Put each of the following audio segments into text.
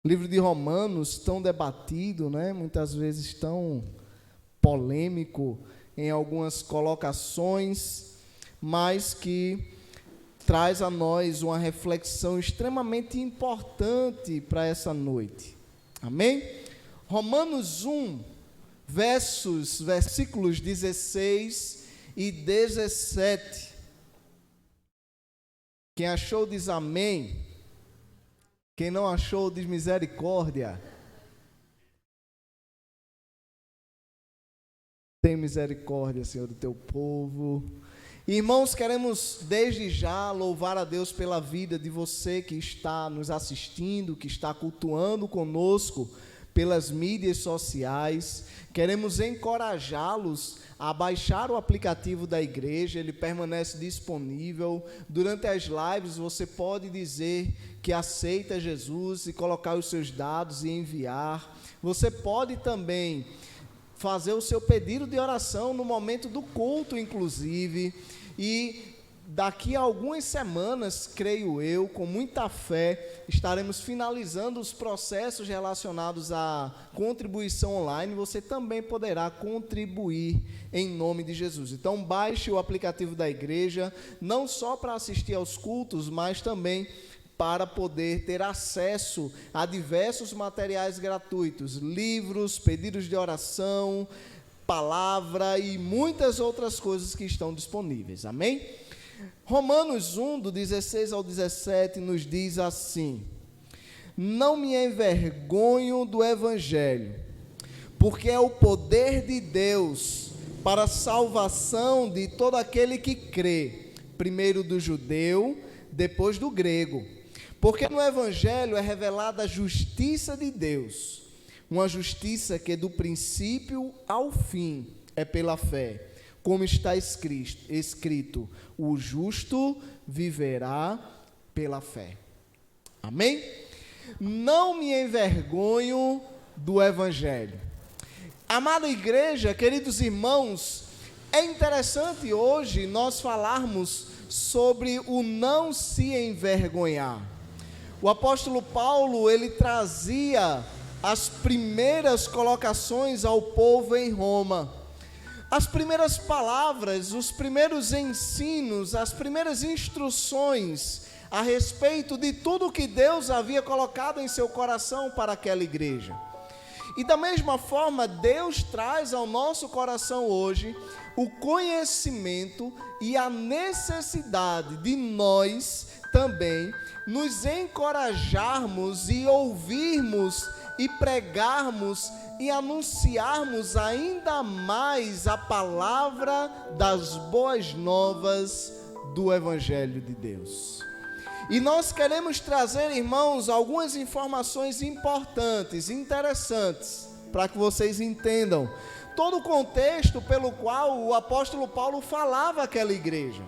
Livro de Romanos, tão debatido, né? Muitas vezes tão polêmico em algumas colocações, mas que traz a nós uma reflexão extremamente importante para essa noite. Amém? Romanos 1, versículos 16 e 17. Quem achou diz amém. Quem não achou diz misericórdia. Tem misericórdia, Senhor, do teu povo. Irmãos, queremos desde já louvar a Deus pela vida de você que está nos assistindo, que está cultuando conosco pelas mídias sociais. Queremos encorajá-los a baixar o aplicativo da igreja, ele permanece disponível. Durante as lives você pode dizer que aceita Jesus e colocar os seus dados e enviar. Você pode também fazer o seu pedido de oração no momento do culto, inclusive, e daqui a algumas semanas, creio eu, com muita fé, estaremos finalizando os processos relacionados à contribuição online. Você também poderá contribuir em nome de Jesus. Então, baixe o aplicativo da igreja, não só para assistir aos cultos, mas também para poder ter acesso a diversos materiais gratuitos, livros, pedidos de oração, palavra e muitas outras coisas que estão disponíveis. Amém? Romanos 1, do 16 ao 17, nos diz assim: não me envergonho do Evangelho, porque é o poder de Deus para a salvação de todo aquele que crê, primeiro do judeu, depois do grego. Porque no Evangelho é revelada a justiça de Deus, uma justiça que do princípio ao fim é pela fé, como está escrito, o justo viverá pela fé. Amém? Não me envergonho do Evangelho. Amada igreja, queridos irmãos, é interessante hoje nós falarmos sobre o não se envergonhar. O apóstolo Paulo, ele trazia as primeiras colocações ao povo em Roma. As primeiras palavras, os primeiros ensinos, as primeiras instruções a respeito de tudo que Deus havia colocado em seu coração para aquela igreja. E da mesma forma, Deus traz ao nosso coração hoje o conhecimento e a necessidade de nós também nos encorajarmos e ouvirmos e pregarmos e anunciarmos ainda mais a palavra das boas novas do Evangelho de Deus. E nós queremos trazer, irmãos, algumas informações importantes, interessantes, para que vocês entendam todo o contexto pelo qual o apóstolo Paulo falava àquela igreja.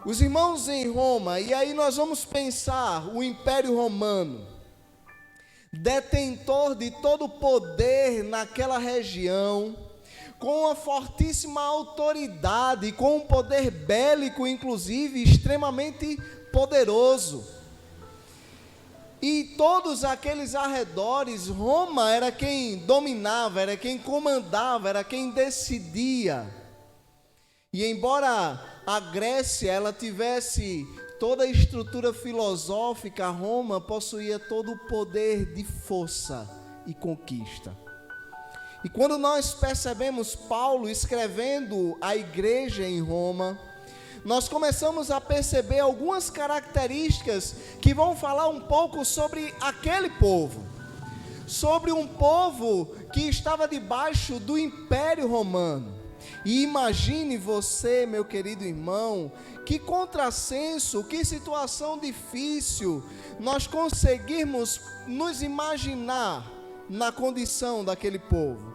Os irmãos em Roma, e aí nós vamos pensar o Império Romano, detentor de todo o poder naquela região, com uma fortíssima autoridade, com um poder bélico, inclusive, extremamente poderoso. E todos aqueles arredores, Roma era quem dominava, era quem comandava, era quem decidia. E embora a Grécia ela tivesse toda a estrutura filosófica, Roma possuía todo o poder de força e conquista. E quando nós percebemos Paulo escrevendo a igreja em Roma, nós começamos a perceber algumas características que vão falar um pouco sobre aquele povo. Sobre um povo que estava debaixo do Império Romano. E imagine você, meu querido irmão, que contrassenso, que situação difícil nós conseguirmos nos imaginar na condição daquele povo,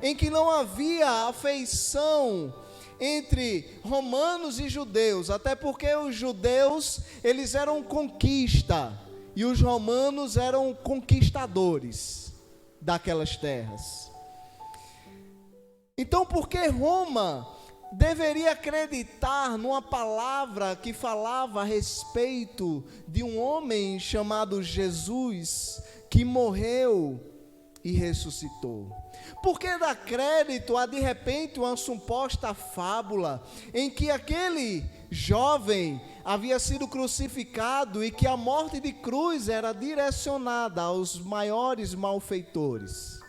em que não havia afeição entre romanos e judeus, até porque os judeus, eles eram conquista, e os romanos eram conquistadores daquelas terras. Então, por que Roma deveria acreditar numa palavra que falava a respeito de um homem chamado Jesus, que morreu e ressuscitou. Por que dar crédito a, de repente, uma suposta fábula em que aquele jovem havia sido crucificado e que a morte de cruz era direcionada aos maiores malfeitores?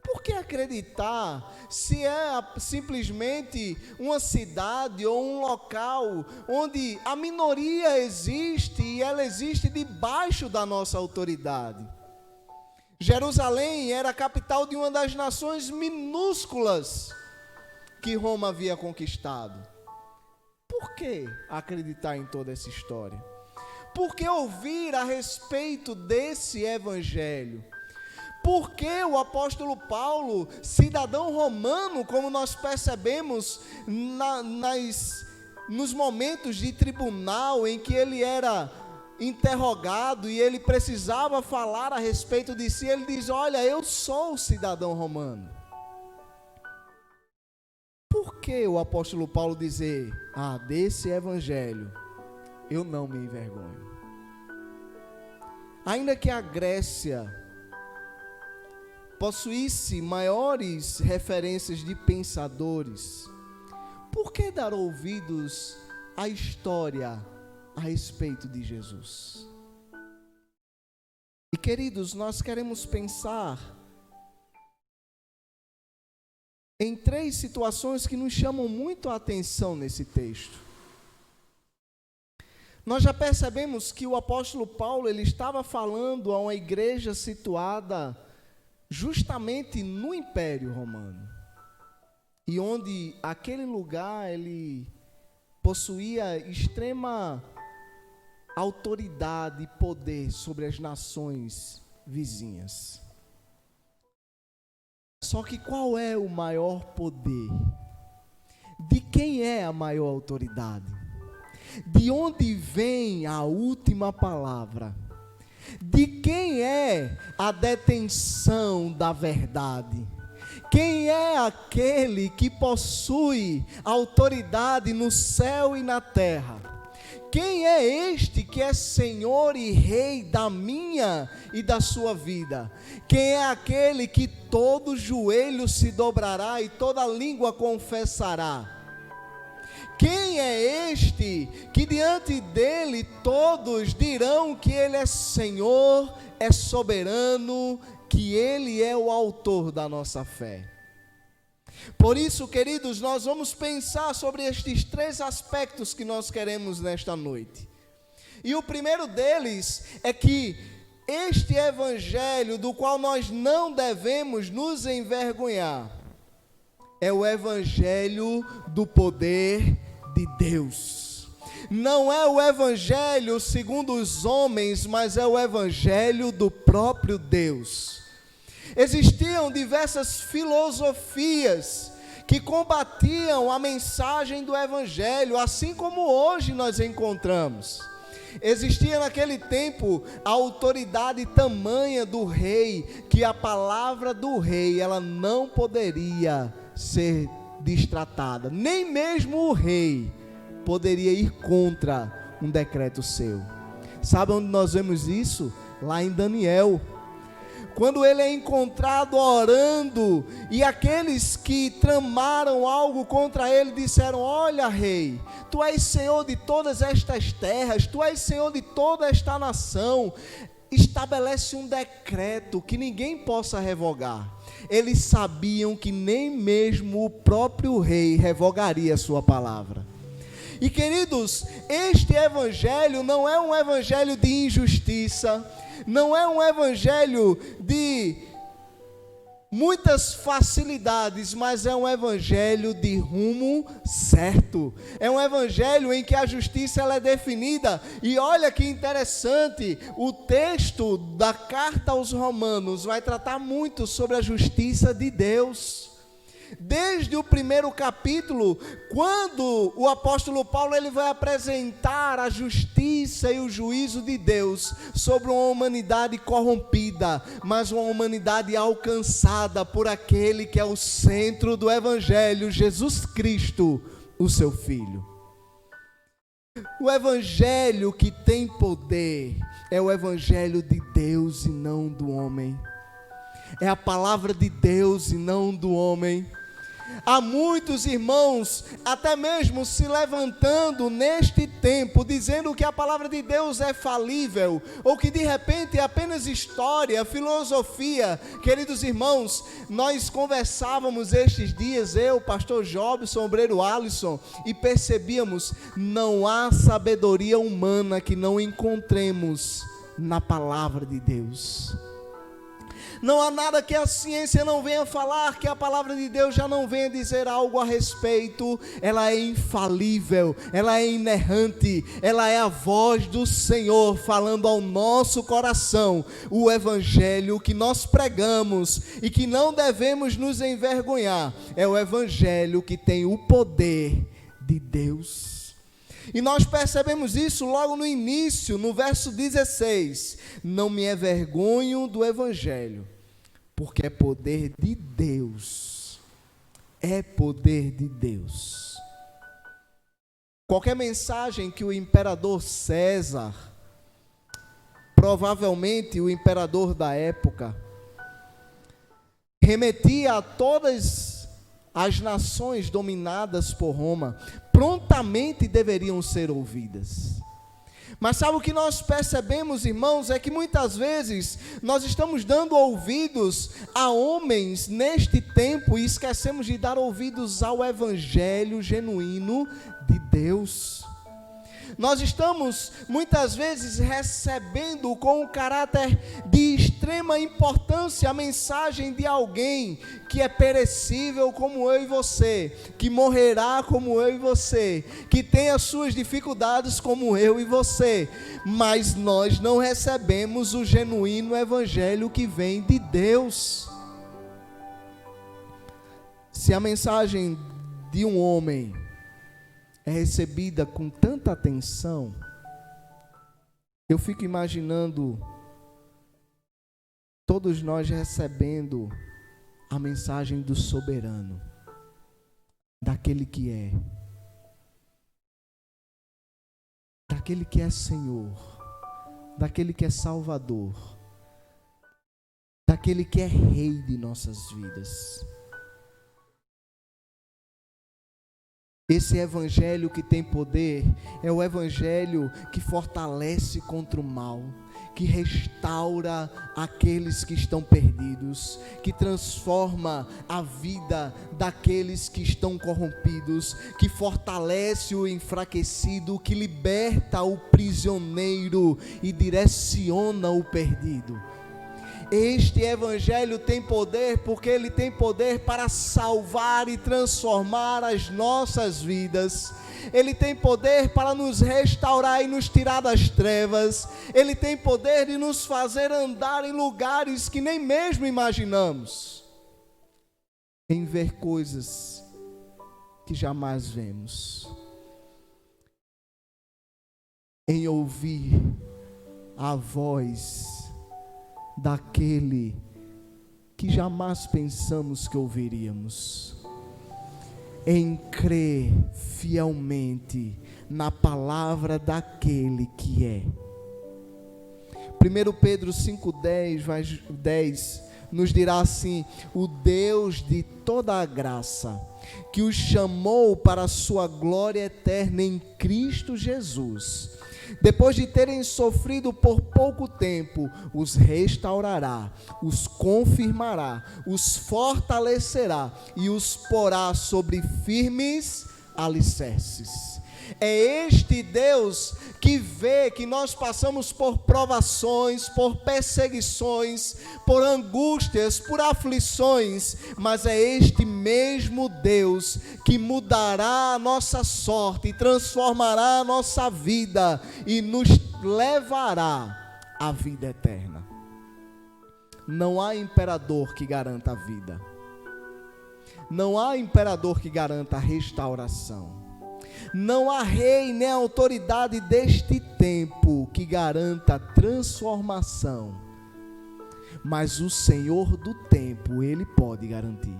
Por que acreditar se é simplesmente uma cidade ou um local onde a minoria existe e ela existe debaixo da nossa autoridade? Jerusalém era a capital de uma das nações minúsculas que Roma havia conquistado. Por que acreditar em toda essa história? Por que ouvir a respeito desse evangelho? Por que o apóstolo Paulo, cidadão romano, como nós percebemos nos momentos de tribunal em que ele era interrogado e ele precisava falar a respeito de si, ele diz: olha, eu sou cidadão romano. Por que o apóstolo Paulo dizer: desse evangelho eu não me envergonho? Ainda que a Grécia possuísse maiores referências de pensadores, por que dar ouvidos à história a respeito de Jesus? E queridos, nós queremos pensar em 3 situações que nos chamam muito a atenção nesse texto. Nós já percebemos que o apóstolo Paulo, ele estava falando a uma igreja situada justamente no Império Romano, e onde aquele lugar ele possuía extrema autoridade e poder sobre as nações vizinhas. Só que qual é o maior poder? De quem é a maior autoridade? De onde vem a última palavra? De quem é a detenção da verdade? Quem é aquele que possui autoridade no céu e na terra? Quem é este que é Senhor e Rei da minha e da sua vida? Quem é aquele que todo joelho se dobrará e toda língua confessará? Quem é este que diante dele todos dirão que ele é Senhor, é soberano, que ele é o autor da nossa fé? Por isso, queridos, nós vamos pensar sobre estes 3 aspectos que nós queremos nesta noite. E o primeiro deles é que este evangelho do qual nós não devemos nos envergonhar é o evangelho do poder de Deus. Não é o evangelho segundo os homens, mas é o evangelho do próprio Deus. Existiam diversas filosofias que combatiam a mensagem do evangelho, assim como hoje nós encontramos. Existia naquele tempo a autoridade tamanha do rei, que a palavra do rei ela não poderia ser destratada, nem mesmo o rei poderia ir contra um decreto seu. Sabe onde nós vemos isso? Lá em Daniel, quando ele é encontrado orando, e aqueles que tramaram algo contra ele disseram: olha, rei, tu és senhor de todas estas terras, tu és senhor de toda esta nação, estabelece um decreto que ninguém possa revogar. Eles sabiam que nem mesmo o próprio rei revogaria a sua palavra. E queridos, este evangelho não é um evangelho de injustiça, não é um evangelho de muitas facilidades, mas é um evangelho de rumo certo. É um evangelho em que a justiça ela é definida. E olha que interessante, o texto da carta aos Romanos vai tratar muito sobre a justiça de Deus. Desde o primeiro capítulo, quando o apóstolo Paulo ele vai apresentar a justiça e o juízo de Deus sobre uma humanidade corrompida, mas uma humanidade alcançada por aquele que é o centro do evangelho, Jesus Cristo, o seu Filho. O evangelho que tem poder, é o evangelho de Deus e não do homem. É a palavra de Deus e não do homem. Há muitos irmãos, até mesmo se levantando neste tempo, dizendo que a palavra de Deus é falível, ou que de repente é apenas história, filosofia. Queridos irmãos, nós conversávamos estes dias, eu, pastor Jobson, obreiro Alisson, e percebíamos, não há sabedoria humana que não encontremos na palavra de Deus. Não há nada que a ciência não venha falar, que a palavra de Deus já não venha dizer algo a respeito. Ela é infalível, ela é inerrante, ela é a voz do Senhor falando ao nosso coração o evangelho que nós pregamos e que não devemos nos envergonhar. É o evangelho que tem o poder de Deus. E nós percebemos isso logo no início, no verso 16. Não me envergonho do evangelho, porque é poder de Deus. É poder de Deus. Qualquer mensagem que o imperador César, provavelmente o imperador da época, remetia a todas as nações dominadas por Roma, prontamente deveriam ser ouvidas. Mas sabe o que nós percebemos, irmãos, é que muitas vezes nós estamos dando ouvidos a homens neste tempo e esquecemos de dar ouvidos ao evangelho genuíno de Deus. Nós estamos muitas vezes recebendo com um caráter de extrema importância a mensagem de alguém que é perecível como eu e você, que morrerá como eu e você, que tem as suas dificuldades como eu e você, mas nós não recebemos o genuíno evangelho que vem de Deus. Se a mensagem de um homem é recebida com tanta atenção, eu fico imaginando todos nós recebendo a mensagem do soberano, daquele que é Senhor, daquele que é Salvador, daquele que é Rei de nossas vidas. Esse evangelho que tem poder é o evangelho que fortalece contra o mal, que restaura aqueles que estão perdidos, que transforma a vida daqueles que estão corrompidos, que fortalece o enfraquecido, que liberta o prisioneiro e direciona o perdido. Este evangelho tem poder porque ele tem poder para salvar e transformar as nossas vidas. Ele tem poder para nos restaurar e nos tirar das trevas. Ele tem poder de nos fazer andar em lugares que nem mesmo imaginamos, em ver coisas que jamais vemos, em ouvir a voz daquele que jamais pensamos que ouviríamos, em crer fielmente na palavra daquele que é. 1 Pedro 5:10 nos dirá assim: o Deus de toda a graça, que os chamou para a sua glória eterna em Cristo Jesus, depois de terem sofrido por pouco tempo, os restaurará, os confirmará, os fortalecerá e os porá sobre firmes alicerces. É este Deus que vê que nós passamos por provações, por perseguições, por angústias, por aflições, mas é este mesmo Deus que mudará a nossa sorte e transformará a nossa vida e nos levará à vida eterna. Não há imperador que garanta a vida. Não há imperador que garanta a restauração. Não há rei nem autoridade deste tempo que garanta a transformação, mas o Senhor do tempo, Ele pode garantir.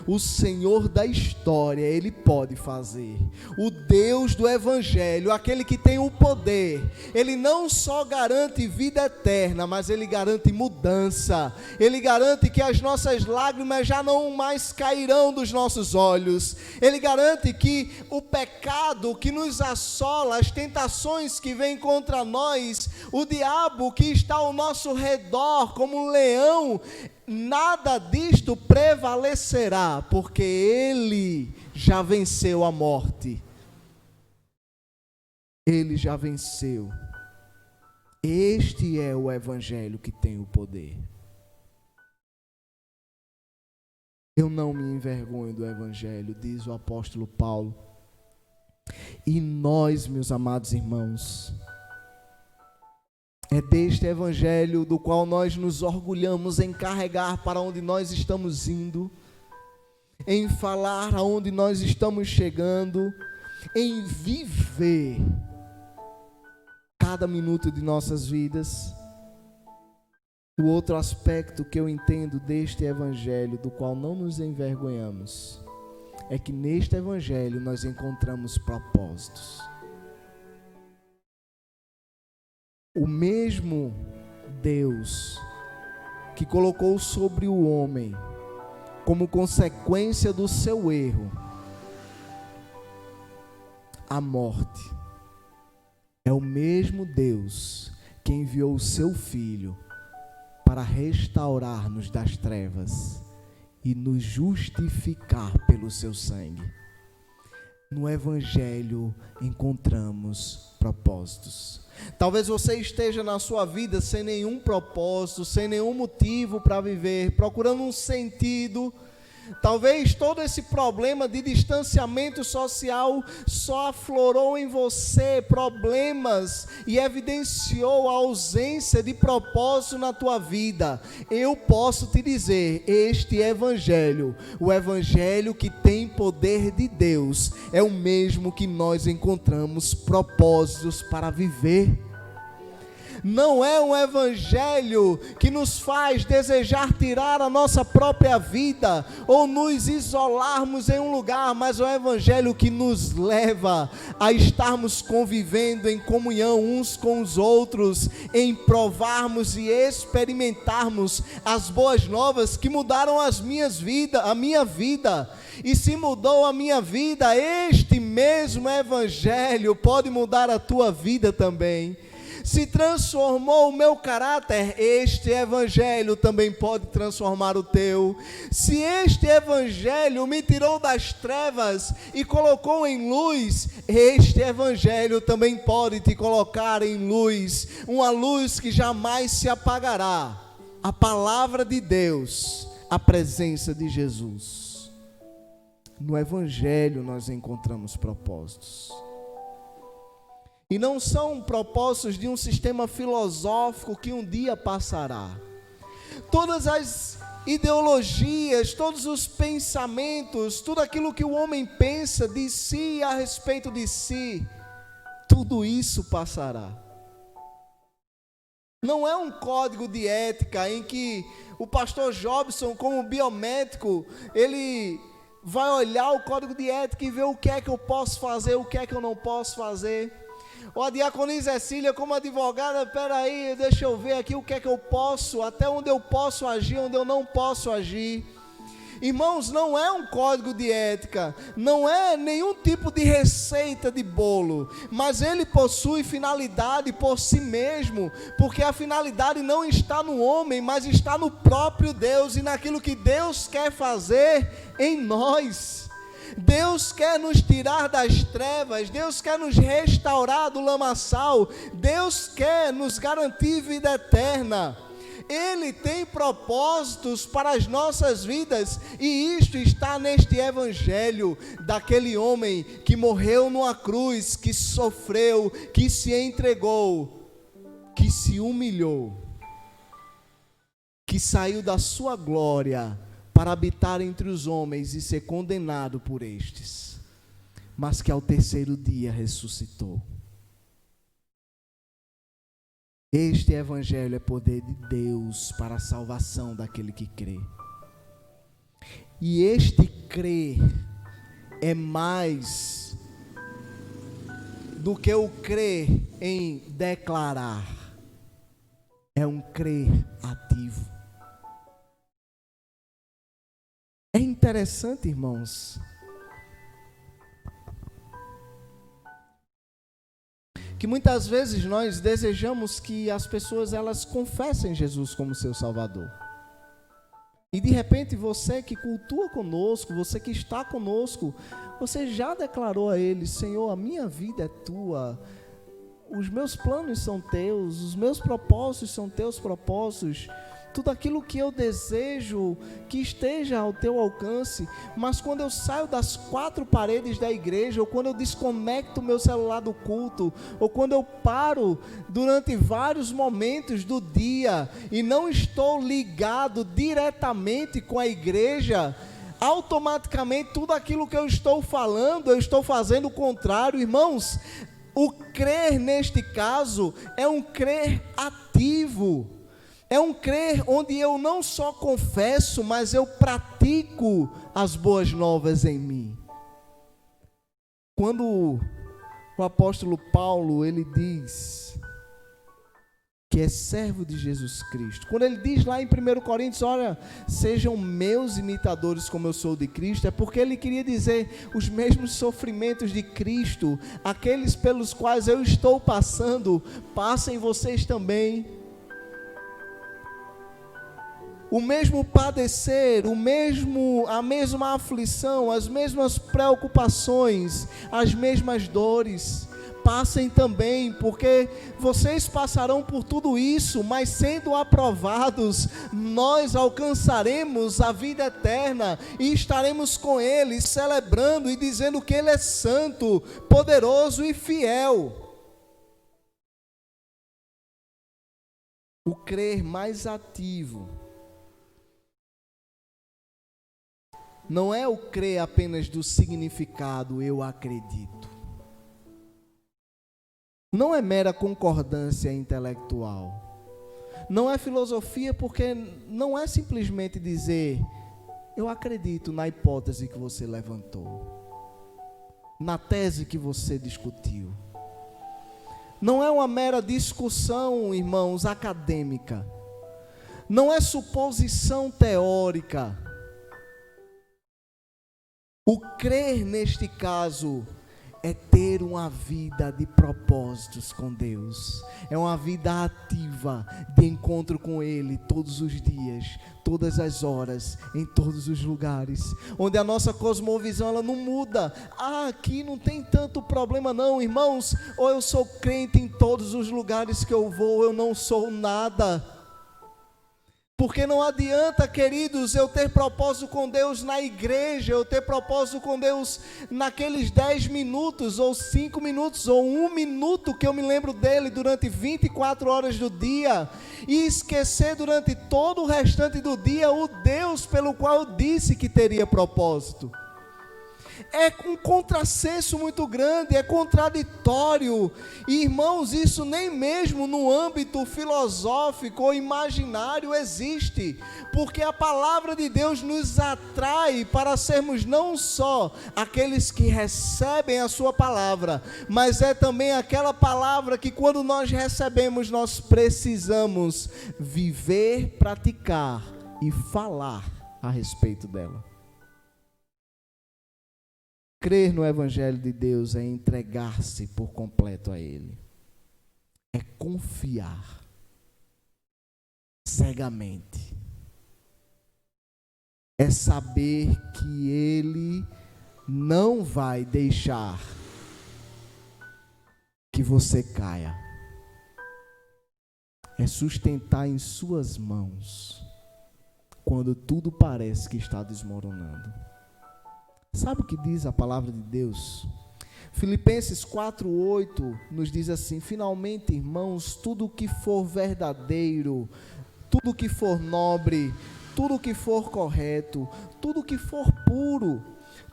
O Senhor da história, Ele pode fazer. O Deus do Evangelho, aquele que tem o poder, Ele não só garante vida eterna, mas Ele garante mudança. Ele garante que as nossas lágrimas já não mais cairão dos nossos olhos. Ele garante que o pecado que nos assola, as tentações que vêm contra nós, o diabo que está ao nosso redor como um leão, nada disto prevalecerá, porque Ele já venceu a morte. Ele já venceu. Este é o Evangelho que tem o poder. Eu não me envergonho do Evangelho, diz o apóstolo Paulo. E nós, meus amados irmãos, é deste Evangelho do qual nós nos orgulhamos em carregar para onde nós estamos indo, em falar aonde nós estamos chegando, em viver cada minuto de nossas vidas. O outro aspecto que eu entendo deste Evangelho, do qual não nos envergonhamos, é que neste Evangelho nós encontramos propósitos. O mesmo Deus que colocou sobre o homem, como consequência do seu erro, a morte, é o mesmo Deus que enviou o seu Filho para restaurar-nos das trevas e nos justificar pelo seu sangue. No Evangelho encontramos propósitos. Talvez você esteja na sua vida sem nenhum propósito, sem nenhum motivo para viver, procurando um sentido. Talvez todo esse problema de distanciamento social só aflorou em você problemas e evidenciou a ausência de propósito na tua vida. Eu posso te dizer, este Evangelho, o Evangelho que tem poder de Deus, é o mesmo que nós encontramos propósitos para viver. Não é um Evangelho que nos faz desejar tirar a nossa própria vida ou nos isolarmos em um lugar, mas é um Evangelho que nos leva a estarmos convivendo em comunhão uns com os outros, em provarmos e experimentarmos as boas novas que mudaram a minha vida. E se mudou a minha vida, este mesmo Evangelho pode mudar a tua vida também. Se transformou o meu caráter, este Evangelho também pode transformar o teu. Se este Evangelho me tirou das trevas e colocou em luz, este Evangelho também pode te colocar em luz, uma luz que jamais se apagará. A palavra de Deus, a presença de Jesus. No Evangelho nós encontramos propósitos. E não são propósitos de um sistema filosófico que um dia passará. Todas as ideologias, todos os pensamentos, tudo aquilo que o homem pensa de si, a respeito de si, tudo isso passará. Não é um código de ética em que o pastor Jobson, como biomédico, ele vai olhar o código de ética e ver o que é que eu posso fazer, o que é que eu não posso fazer. Ou a diaconisa Cecília, como advogada, peraí, deixa eu ver aqui o que é que eu posso, até onde eu posso agir, onde eu não posso agir. Irmãos, não é um código de ética, não é nenhum tipo de receita de bolo, mas ele possui finalidade por si mesmo, porque a finalidade não está no homem, mas está no próprio Deus e naquilo que Deus quer fazer em nós. Deus quer nos tirar das trevas, Deus quer nos restaurar do lamaçal, Deus quer nos garantir vida eterna. Ele tem propósitos para as nossas vidas, e isto está neste Evangelho daquele homem que morreu numa cruz, que sofreu, que se entregou, que se humilhou, que saiu da sua glória para habitar entre os homens e ser condenado por estes, mas que ao terceiro dia ressuscitou. Este Evangelho é poder de Deus para a salvação daquele que crê. E este crer é mais do que o crer em declarar. É um crer ativo. É interessante, irmãos, que muitas vezes nós desejamos que as pessoas elas confessem Jesus como seu Salvador. E de repente você que cultua conosco, você que está conosco, você já declarou a Ele: Senhor, a minha vida é Tua, os meus planos são Teus, os meus propósitos são Teus propósitos, tudo aquilo que eu desejo que esteja ao Teu alcance. Mas quando eu saio das quatro paredes da igreja, ou quando eu desconecto o meu celular do culto, ou quando eu paro durante vários momentos do dia e não estou ligado diretamente com a igreja, automaticamente tudo aquilo que eu estou falando, eu estou fazendo o contrário. Irmãos, o crer neste caso é um crer ativo. É um crer onde eu não só confesso, mas eu pratico as boas novas em mim. Quando o apóstolo Paulo, ele diz que é servo de Jesus Cristo, quando ele diz lá em 1 Coríntios, olha, sejam meus imitadores como eu sou de Cristo, é porque ele queria dizer, os mesmos sofrimentos de Cristo, aqueles pelos quais eu estou passando, passem vocês também. O mesmo padecer, a mesma aflição, as mesmas preocupações, as mesmas dores, passem também, porque vocês passarão por tudo isso, mas sendo aprovados, nós alcançaremos a vida eterna e estaremos com Ele, celebrando e dizendo que Ele é santo, poderoso e fiel. O crer mais ativo não é o crer apenas do significado, eu acredito. Não é mera concordância intelectual. Não é filosofia, porque não é simplesmente dizer, eu acredito na hipótese que você levantou, na tese que você discutiu. Não é uma mera discussão, irmãos, acadêmica. Não é suposição teórica. O crer neste caso é ter uma vida de propósitos com Deus, é uma vida ativa de encontro com Ele todos os dias, todas as horas, em todos os lugares, onde a nossa cosmovisão ela não muda. Aqui não tem tanto problema não, irmãos, ou eu sou crente em todos os lugares que eu vou, eu não sou nada. Porque não adianta, queridos, eu ter propósito com Deus na igreja, eu ter propósito com Deus naqueles 10 minutos, ou 5 minutos, ou 1 minuto que eu me lembro dele durante 24 horas do dia, e esquecer durante todo o restante do dia o Deus pelo qual eu disse que teria propósito. É um contrassenso muito grande, é contraditório. E, irmãos, isso nem mesmo no âmbito filosófico ou imaginário existe, porque a palavra de Deus nos atrai para sermos não só aqueles que recebem a sua palavra, mas é também aquela palavra que quando nós recebemos, nós precisamos viver, praticar e falar a respeito dela. Crer no Evangelho de Deus é entregar-se por completo a Ele. É confiar cegamente. É saber que Ele não vai deixar que você caia. É sustentar em suas mãos quando tudo parece que está desmoronando. Sabe o que diz a palavra de Deus? Filipenses 4:8 nos diz assim: finalmente, irmãos, tudo o que for verdadeiro, tudo o que for nobre, tudo o que for correto, tudo o que for puro,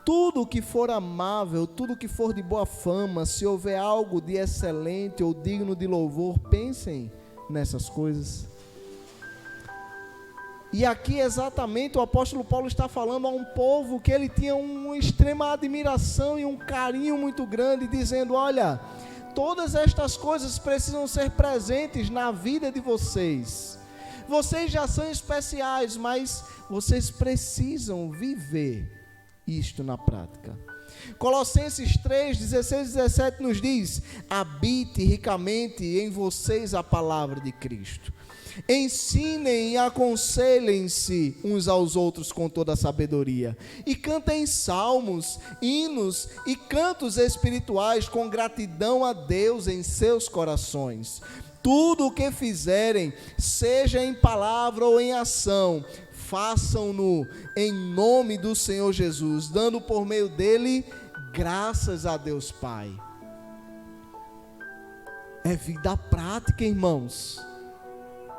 tudo o que for amável, tudo o que for de boa fama, se houver algo de excelente ou digno de louvor, pensem nessas coisas. E aqui exatamente o apóstolo Paulo está falando a um povo que ele tinha uma extrema admiração e um carinho muito grande, dizendo: olha, todas estas coisas precisam ser presentes na vida de vocês. Vocês já são especiais, mas vocês precisam viver isto na prática. Colossenses 3, 16 e 17 nos diz: habite ricamente em vocês a palavra de Cristo. Ensinem e aconselhem-se uns aos outros com toda a sabedoria. E cantem salmos, hinos e cantos espirituais com gratidão a Deus em seus corações. Tudo o que fizerem, seja em palavra ou em ação, façam-no em nome do Senhor Jesus, dando por meio dele graças a Deus Pai. É vida prática, irmãos.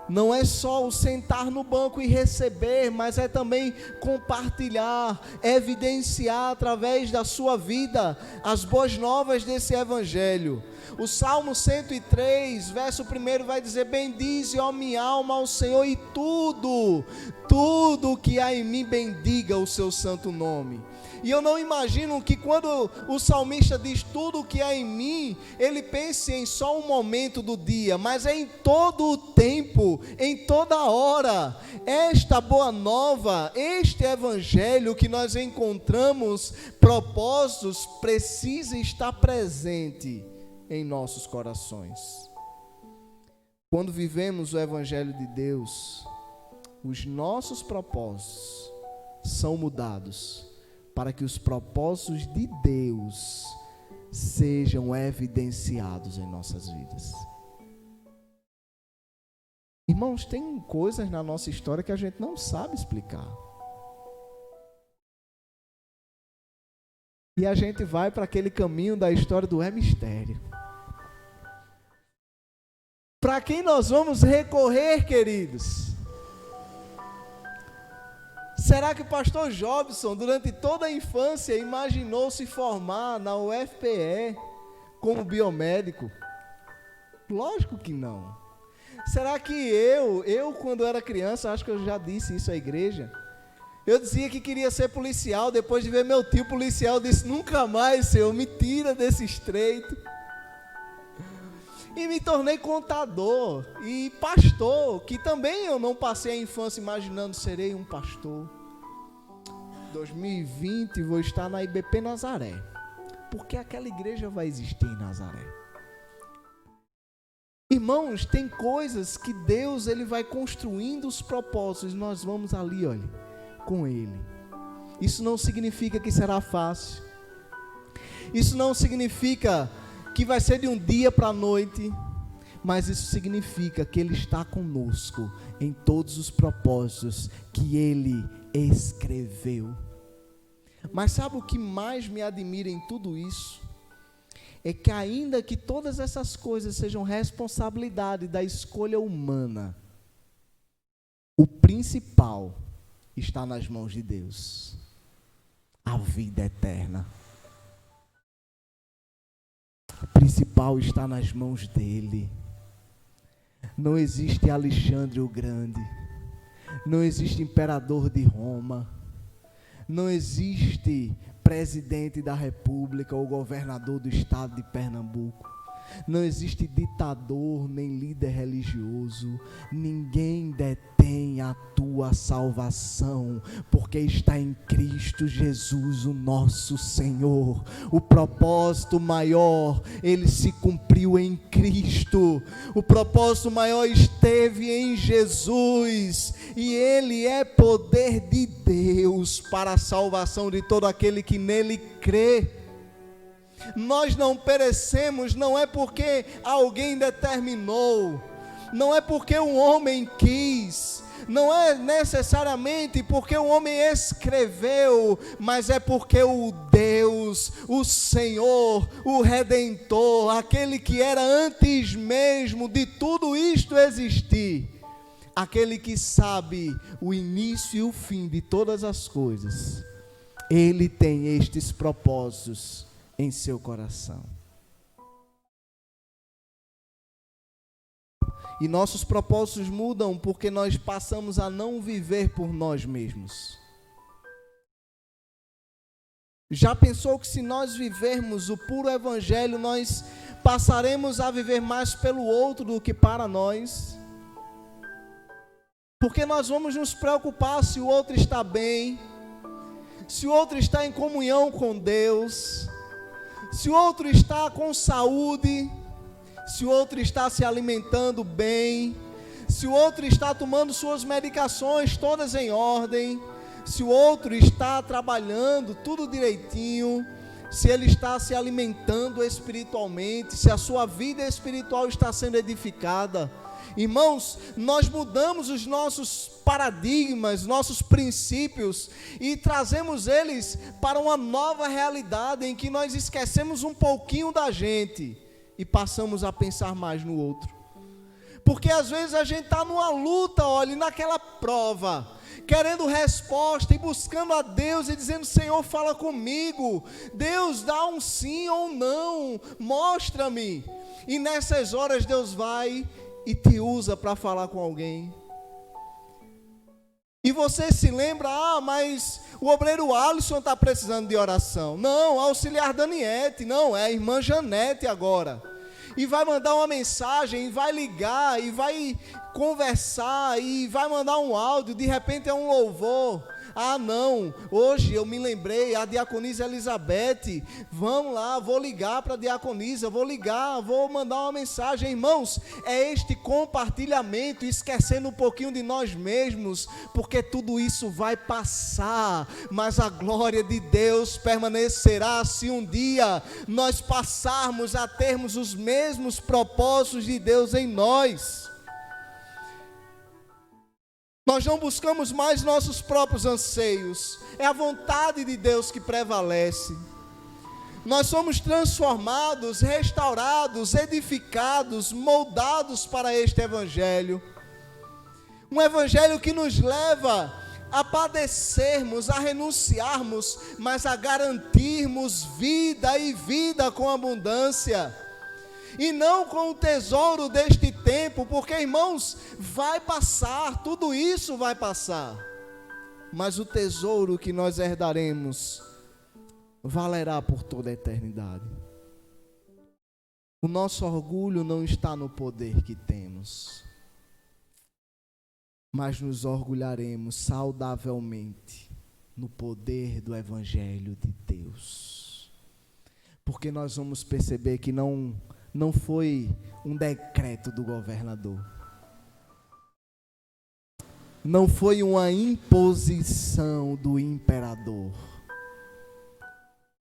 Não é só o sentar no banco e receber, mas é também compartilhar, evidenciar através da sua vida as boas novas desse evangelho. O Salmo 103, verso 1 vai dizer: bendize, ó minha alma, ao Senhor, e tudo que há em mim bendiga o seu santo nome. E eu não imagino que quando o salmista diz tudo o que há em mim, ele pense em só um momento do dia, mas é em todo o tempo, em toda hora. Esta boa nova, este evangelho que nós encontramos propósitos, precisa estar presente em nossos corações. Quando vivemos o evangelho de Deus, os nossos propósitos são mudados para que os propósitos de Deus sejam evidenciados em nossas vidas. Irmãos, tem coisas na nossa história que a gente não sabe explicar. E a gente vai para aquele caminho da história do mistério. Para quem nós vamos recorrer, queridos? Será que o pastor Jobson, durante toda a infância, imaginou se formar na UFPE como biomédico? Lógico que não. Será que eu quando era criança, acho que eu já disse isso à igreja, eu dizia que queria ser policial, depois de ver meu tio policial, eu disse: nunca mais, Senhor, me tira desse estreito. E me tornei contador e pastor, que também eu não passei a infância imaginando serei um pastor. 2020 vou estar na IBP Nazaré, porque aquela igreja vai existir em Nazaré. Irmãos, tem coisas que Deus ele vai construindo os propósitos, e nós vamos ali, olha, com Ele. Isso não significa que será fácil. Isso não significa que vai ser de um dia para a noite, mas isso significa que Ele está conosco em todos os propósitos que Ele escreveu. Mas sabe o que mais me admira em tudo isso? É que ainda que todas essas coisas sejam responsabilidade da escolha humana, o principal está nas mãos de Deus, a vida eterna. O principal está nas mãos dele. Não existe Alexandre o Grande, não existe imperador de Roma, não existe presidente da República ou governador do estado de Pernambuco, não existe ditador nem líder religioso. Ninguém detém a tua salvação, porque está em Cristo Jesus, o nosso Senhor. O propósito maior, ele se cumpriu em Cristo. O propósito maior esteve em Jesus, e ele é poder de Deus para a salvação de todo aquele que nele crê. Nós não perecemos, não é porque alguém determinou, não é porque um homem quis, não é necessariamente porque um homem escreveu, mas é porque o Deus, o Senhor, o Redentor, aquele que era antes mesmo de tudo isto existir, aquele que sabe o início e o fim de todas as coisas, ele tem estes propósitos em seu coração. E nossos propósitos mudam porque nós passamos a não viver por nós mesmos. Já pensou que se nós vivermos o puro evangelho, nós passaremos a viver mais pelo outro do que para nós? Porque nós vamos nos preocupar se o outro está bem, se o outro está em comunhão com Deus, se o outro está com saúde, se o outro está se alimentando bem, se o outro está tomando suas medicações todas em ordem, se o outro está trabalhando tudo direitinho, se ele está se alimentando espiritualmente, se a sua vida espiritual está sendo edificada. Irmãos, nós mudamos os nossos paradigmas, nossos princípios e trazemos eles para uma nova realidade em que nós esquecemos um pouquinho da gente e passamos a pensar mais no outro. Porque às vezes a gente está numa luta, olha, naquela prova, querendo resposta e buscando a Deus e dizendo: Senhor, fala comigo, Deus, dá um sim ou não, mostra-me. E nessas horas Deus vai e te usa para falar com alguém. E você se lembra: mas o obreiro Alisson está precisando de oração. Não, auxiliar Daniete, não, é a irmã Janete agora. E vai mandar uma mensagem, e vai ligar, e vai conversar, e vai mandar um áudio, de repente é um louvor. Ah não, hoje eu me lembrei, a diaconisa Elizabeth, vamos lá, vou ligar para a diaconisa, vou mandar uma mensagem. Irmãos, é este compartilhamento, esquecendo um pouquinho de nós mesmos, porque tudo isso vai passar, mas a glória de Deus permanecerá se um dia nós passarmos a termos os mesmos propósitos de Deus em nós. Nós não buscamos mais nossos próprios anseios, é a vontade de Deus que prevalece. Nós somos transformados, restaurados, edificados, moldados para este evangelho. Um evangelho que nos leva a padecermos, a renunciarmos, mas a garantirmos vida e vida com abundância. E não com o tesouro deste tempo, porque, irmãos, vai passar, tudo isso vai passar. Mas o tesouro que nós herdaremos valerá por toda a eternidade. O nosso orgulho não está no poder que temos, mas nos orgulharemos saudavelmente no poder do Evangelho de Deus. Porque nós vamos perceber que não foi um decreto do governador, não foi uma imposição do imperador,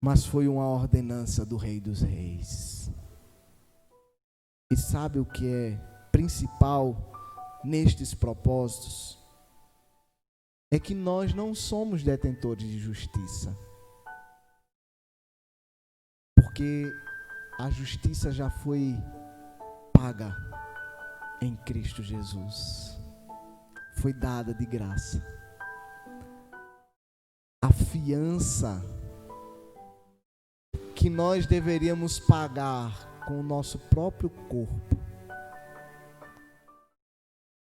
mas foi uma ordenança do Rei dos Reis. E sabe o que é principal nestes propósitos? É que nós não somos detentores de justiça, porque a justiça já foi paga em Cristo Jesus. Foi dada de graça. A fiança que nós deveríamos pagar com o nosso próprio corpo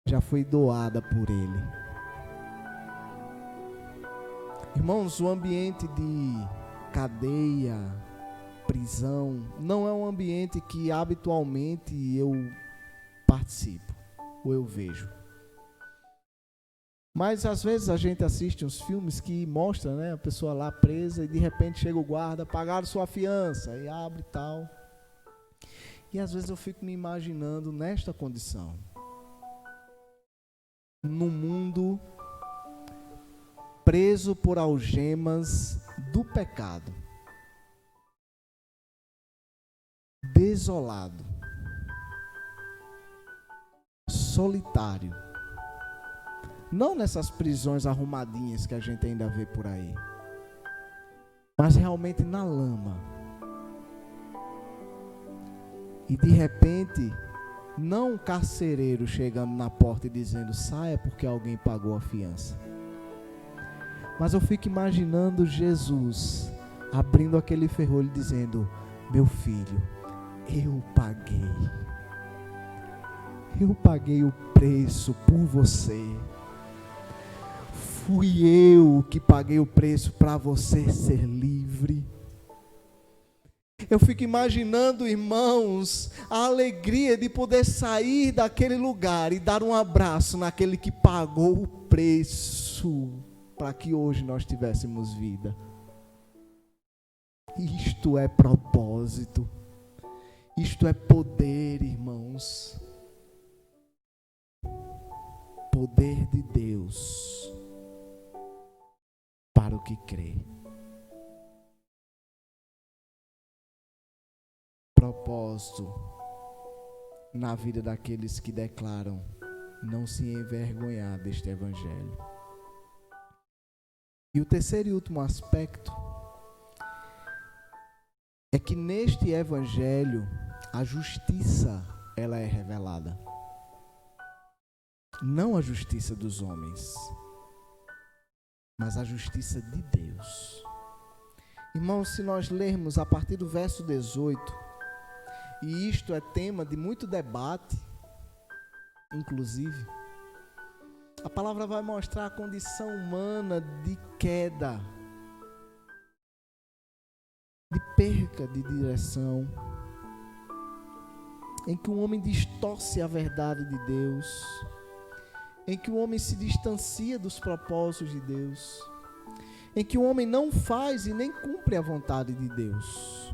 já foi doada por Ele. Irmãos, o ambiente de cadeia, prisão, não é um ambiente que habitualmente eu participo ou eu vejo. Mas às vezes a gente assiste uns filmes que mostram, né, a pessoa lá presa e de repente chega o guarda, pagaram sua fiança e abre e tal. E às vezes eu fico me imaginando nesta condição, num mundo preso por algemas do pecado, desolado, solitário, não nessas prisões arrumadinhas que a gente ainda vê por aí, mas realmente na lama. E de repente, não um carcereiro chegando na porta e dizendo: saia porque alguém pagou a fiança. Mas eu fico imaginando Jesus abrindo aquele ferrolho dizendo: meu filho, eu paguei. Eu paguei o preço por você. Fui eu que paguei o preço para você ser livre. Eu fico imaginando, irmãos, a alegria de poder sair daquele lugar e dar um abraço naquele que pagou o preço para que hoje nós tivéssemos vida. Isto é propósito. Isto é poder, irmãos. Poder de Deus para o que crê. Propósito na vida daqueles que declaram não se envergonhar deste evangelho. E o terceiro e último aspecto é que neste evangelho a justiça ela é revelada. Não a justiça dos homens, mas a justiça de Deus. Irmãos, se nós lermos a partir do verso 18, e isto é tema de muito debate, inclusive, a palavra vai mostrar a condição humana de queda, de perca de direção, em que o homem distorce a verdade de Deus, em que o homem se distancia dos propósitos de Deus, em que o homem não faz e nem cumpre a vontade de Deus.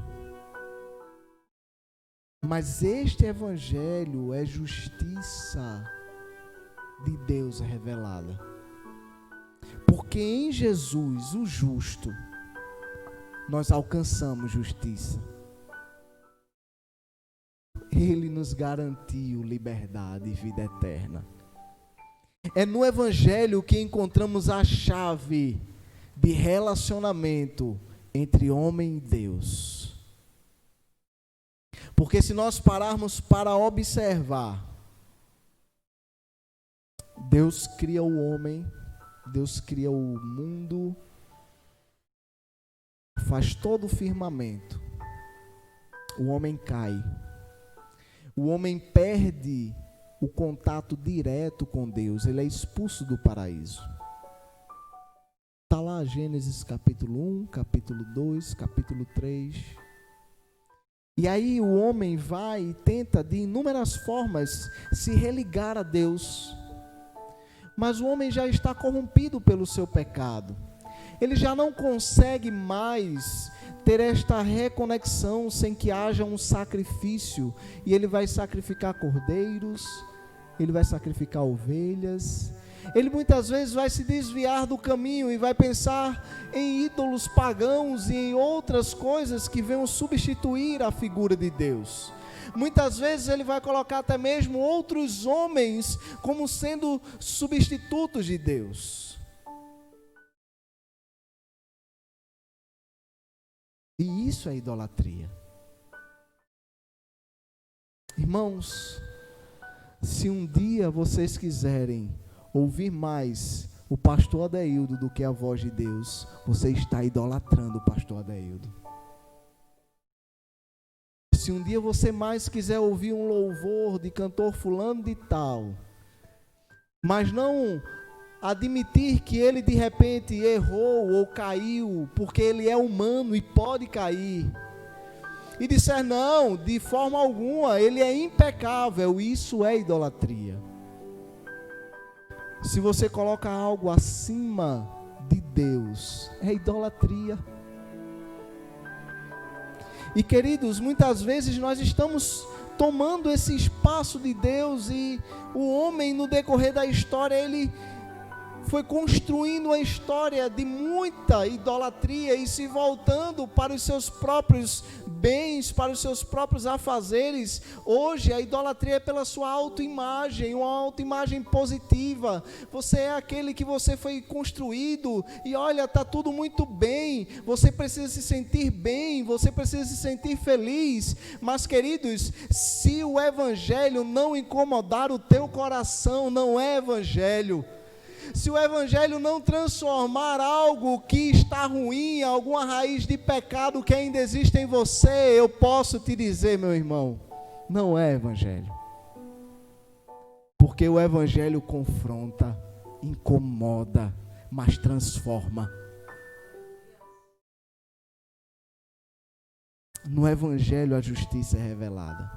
Mas este evangelho é justiça de Deus revelada. Porque em Jesus, o justo, nós alcançamos justiça. Ele nos garantiu liberdade e vida eterna. É no evangelho que encontramos a chave de relacionamento entre homem e Deus. Porque se nós pararmos para observar, Deus cria o homem, Deus cria o mundo, faz todo o firmamento. O homem cai. O homem perde o contato direto com Deus, ele é expulso do paraíso. Está lá Gênesis capítulo 1, capítulo 2, capítulo 3. E aí o homem vai e tenta de inúmeras formas se religar a Deus. Mas o homem já está corrompido pelo seu pecado. Ele já não consegue mais ter esta reconexão sem que haja um sacrifício. E ele vai sacrificar cordeiros, ele vai sacrificar ovelhas. Ele muitas vezes vai se desviar do caminho e vai pensar em ídolos pagãos e em outras coisas que venham substituir a figura de Deus. Muitas vezes ele vai colocar até mesmo outros homens como sendo substitutos de Deus. E isso é idolatria. Irmãos, se um dia vocês quiserem ouvir mais o pastor Adeildo do que a voz de Deus, você está idolatrando o pastor Adeildo. Se um dia você mais quiser ouvir um louvor de cantor fulano de tal, mas não admitir que ele de repente errou ou caiu, porque ele é humano e pode cair, e disser não, de forma alguma, ele é impecável, isso é idolatria. Se você coloca algo acima de Deus, é idolatria. E queridos, muitas vezes nós estamos tomando esse espaço de Deus e o homem no decorrer da história, ele foi construindo uma história de muita idolatria e se voltando para os seus próprios bens, para os seus próprios afazeres. Hoje a idolatria é pela sua autoimagem, uma autoimagem positiva. Você é aquele que você foi construído e olha, está tudo muito bem, você precisa se sentir bem, você precisa se sentir feliz. Mas queridos, se o evangelho não incomodar o teu coração, não é evangelho. Se o evangelho não transformar algo que está ruim, alguma raiz de pecado que ainda existe em você, eu posso te dizer, meu irmão, não é evangelho. Porque o evangelho confronta, incomoda, mas transforma. No evangelho a justiça é revelada.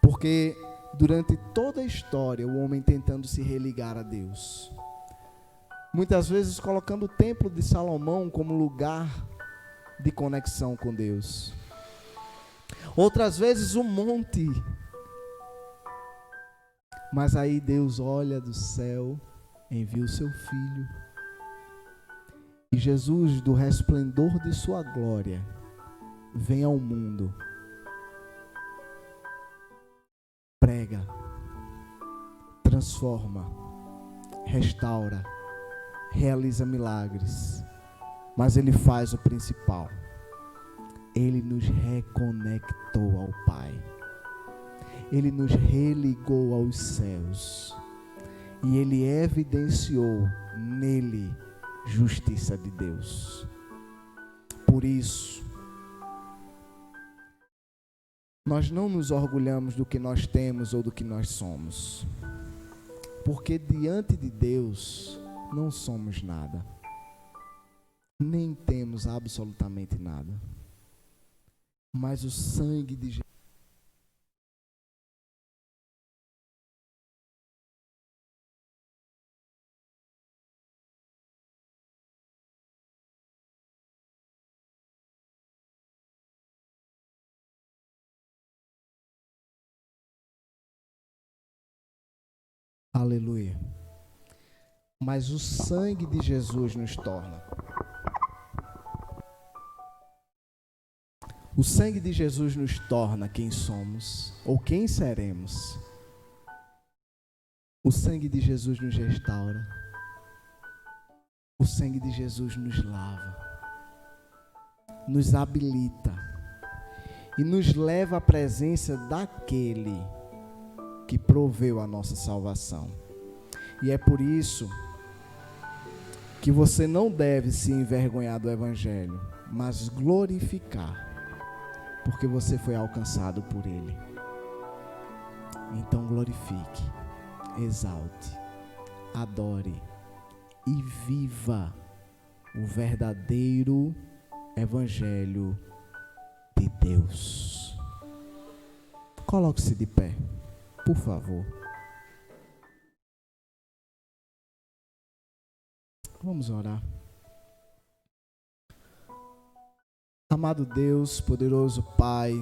Porque durante toda a história o homem tentando se religar a Deus, muitas vezes colocando o templo de Salomão como lugar de conexão com Deus. Outras vezes o monte. Mas aí Deus olha do céu, envia o seu Filho. E Jesus, do resplendor de sua glória, vem ao mundo. Prega, transforma, restaura, realiza milagres. Mas Ele faz o principal. Ele nos reconectou ao Pai. Ele nos religou aos céus. E Ele evidenciou nele justiça de Deus. Por isso, nós não nos orgulhamos do que nós temos ou do que nós somos. Porque diante de Deus não somos nada. Nem temos absolutamente nada. Mas o sangue de Jesus. Aleluia. Mas o sangue de Jesus nos torna. O sangue de Jesus nos torna quem somos ou quem seremos. O sangue de Jesus nos restaura. O sangue de Jesus nos lava. Nos habilita. E nos leva à presença daquele que proveu a nossa salvação. E é por isso que você não deve se envergonhar do Evangelho, mas glorificar, porque você foi alcançado por Ele. Então glorifique, exalte, adore e viva o verdadeiro Evangelho de Deus. Coloque-se de pé, por favor. Vamos orar. Amado Deus, poderoso Pai,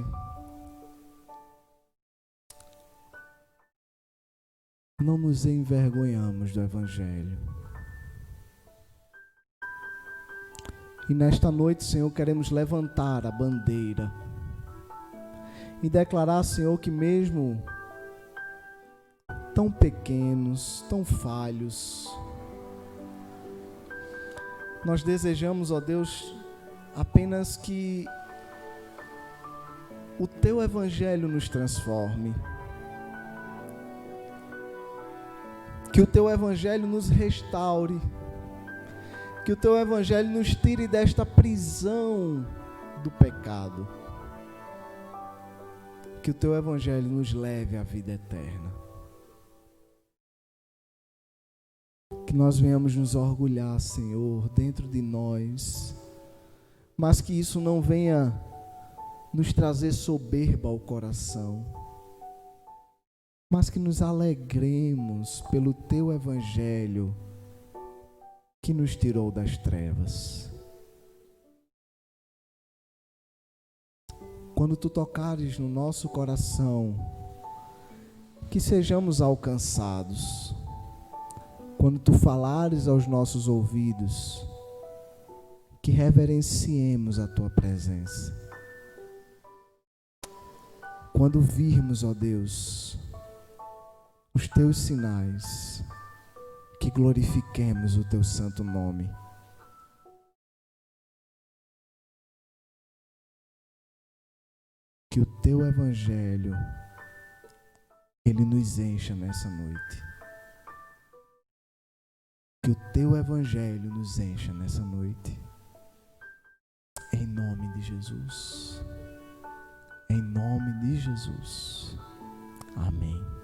não nos envergonhamos do Evangelho. E nesta noite, Senhor, queremos levantar a bandeira e declarar, Senhor, que mesmo tão pequenos, tão falhos, nós desejamos, ó Deus, apenas que o Teu Evangelho nos transforme, que o Teu Evangelho nos restaure, que o Teu Evangelho nos tire desta prisão do pecado, que o Teu Evangelho nos leve à vida eterna. Que nós venhamos nos orgulhar, Senhor, dentro de nós, mas que isso não venha nos trazer soberba ao coração, mas que nos alegremos pelo Teu Evangelho que nos tirou das trevas. Quando Tu tocares no nosso coração, que sejamos alcançados. Quando Tu falares aos nossos ouvidos, que reverenciemos a Tua presença. Quando virmos, ó Deus, os Teus sinais, que glorifiquemos o Teu santo nome. Que o Teu Evangelho, ele nos encha nessa noite. Que o Teu Evangelho nos encha nessa noite. Em nome de Jesus. Em nome de Jesus. Amém.